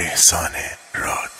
احسان راد.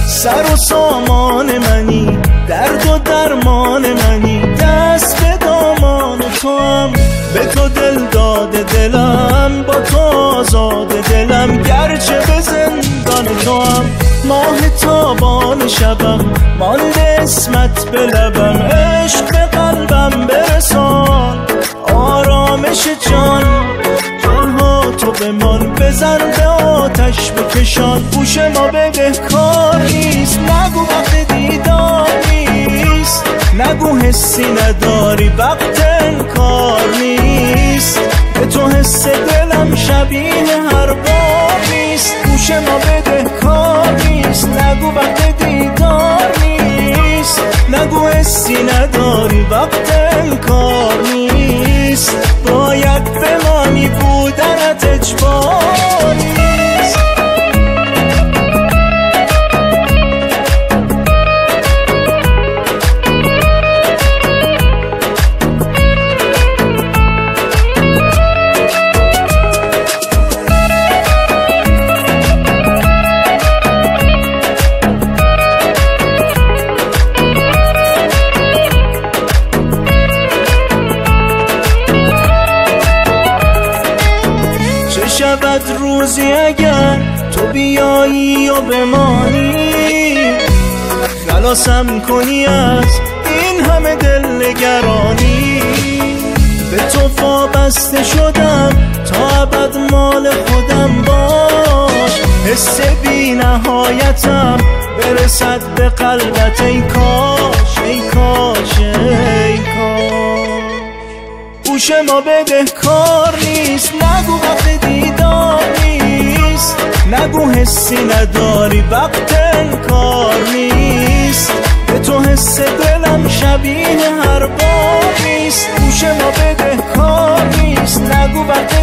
سر و سامان منی، درد و درمان منی، دست به دامان تو هم، به تو دل داده دلم، با تو آزاد دلم، گرچه به زندان تو هم. ماه تابان شبم مانده اسمت به لبم، عشق به قلبم برسان آرامش جان، جانها تو بمان، بزن به آتش بکشان. گوش ما بدهکار نیست، نگو وقت دیدار نیست، نگو حسی نداری وقت انکار نیست، به تو حس دلم شبیه هر بار نیست. گوش ما بدهکار نیست، نگو وقت دیدار نیست، نگو حسی نداری وقت انکار نیست، باید بمانی بودنت اجبار نیست. شود روزی اگر تو بیایی و بمانی، خلاصم کنی از این همه دلنگرانی، به تو وابسته شدم تا ابد مال خودم باش، حس بی نهایتم برسد به قلبت، ای کاش ای کاش ای کاش. گوش ما بدهکار نیست، نگو وقت دیدار نیست، نگو حسی نداری وقت انکار نیست، به تو حس دلم شبیه هر بار نیست. گوش ما بدهکار نیست، نگو وقت